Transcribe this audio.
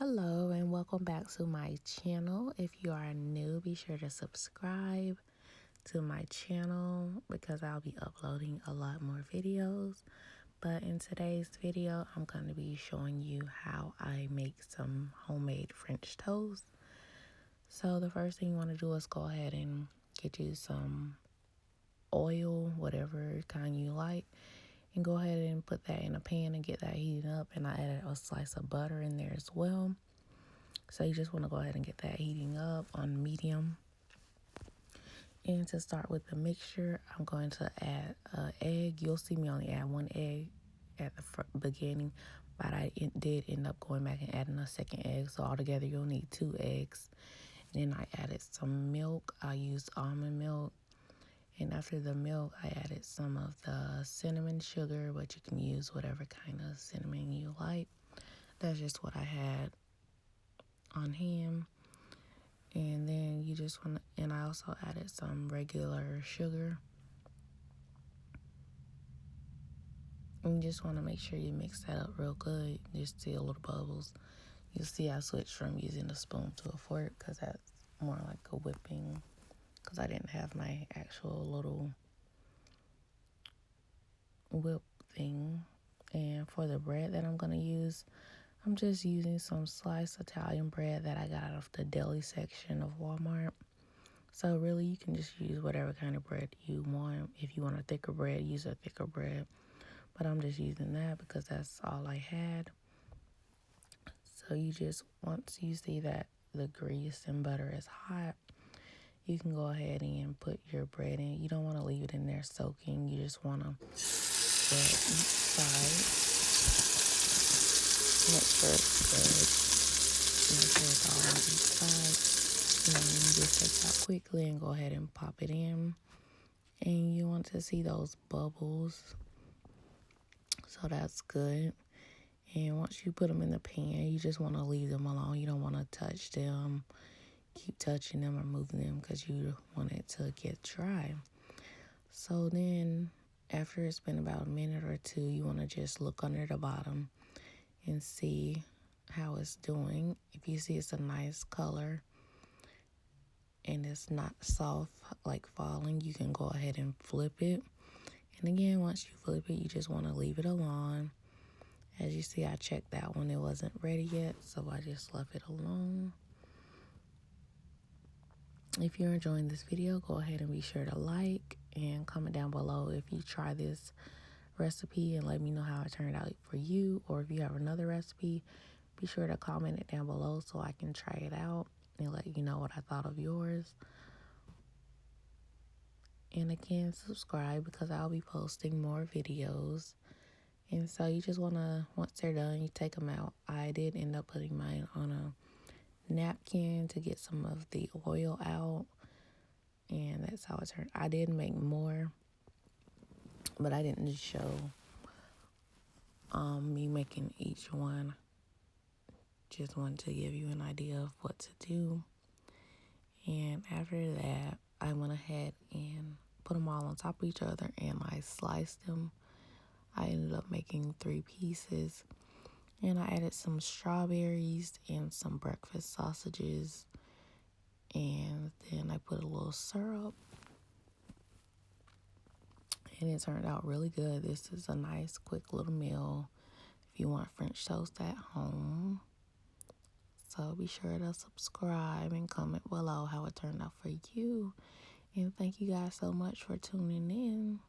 Hello and welcome back to my channel. If you are new, be sure to subscribe to my channel because I'll be uploading a lot more videos. But in today's video, I'm going to be showing you how I make some homemade French toast. So the first thing you want to do is go ahead and get you some oil, whatever kind you like, and go ahead and put that in a pan and get that heating up. And I added a slice of butter in there as well. So you just want to go ahead and get that heating up on medium. And to start with the mixture, I'm going to add an egg. You'll see me only add one egg at the beginning, but I did end up going back and adding a second egg. So altogether, you'll need 2 eggs. And then I added some milk. I used almond milk. And after the milk, I added some of the cinnamon sugar, but you can use whatever kind of cinnamon you like. That's just what I had on hand. And then you just want to, and I also added some regular sugar. And you just want to make sure you mix that up real good. Just see a little bubbles. You'll see I switched from using a spoon to a fork because that's more like a whipping. Because I didn't have my actual little whip thing. And for the bread that I'm going to use, I'm just using some sliced Italian bread that I got out of the deli section of Walmart. So really, you can just use whatever kind of bread you want. If you want a thicker bread, use a thicker bread. But I'm just using that because that's all I had. So you just, once you see that the grease and butter is hot, you can go ahead and put your bread in. You don't want to leave it in there soaking. You just want to spread each side. Make sure it's good. Make sure it's all on each side. And you just take it out quickly and go ahead and pop it in. And you want to see those bubbles. So that's good. And once you put them in the pan, you just want to leave them alone. You don't want to touch them, keep touching them or moving them because you want it to get dry. So then after it's been about a minute or two, you want to just look under the bottom and see how it's doing. If you see it's a nice color and it's not soft like falling, you can go ahead and flip it. And again, once you flip it, you just want to leave it alone. As you see, I checked that one. It wasn't ready yet, so I just left it alone. If you're enjoying this video, go ahead and be sure to like and comment down below if you try this recipe and let me know how it turned out for you. Or if you have another recipe, be sure to comment it down below so I can try it out and let you know what I thought of yours. And again, subscribe because I'll be posting more videos. And so you just want to, once they're done, you take them out. I did end up putting mine on a napkin to get some of the oil out. And that's how it turned. I did make more, but I didn't show me making each one. Just wanted to give you an idea of what to do. And after that, I went ahead and put them all on top of each other and I sliced them. I ended up making 3 pieces. And I added some strawberries and some breakfast sausages. And then I put a little syrup. And it turned out really good. This is a nice, quick little meal if you want French toast at home. So be sure to subscribe and comment below how it turned out for you. And thank you guys so much for tuning in.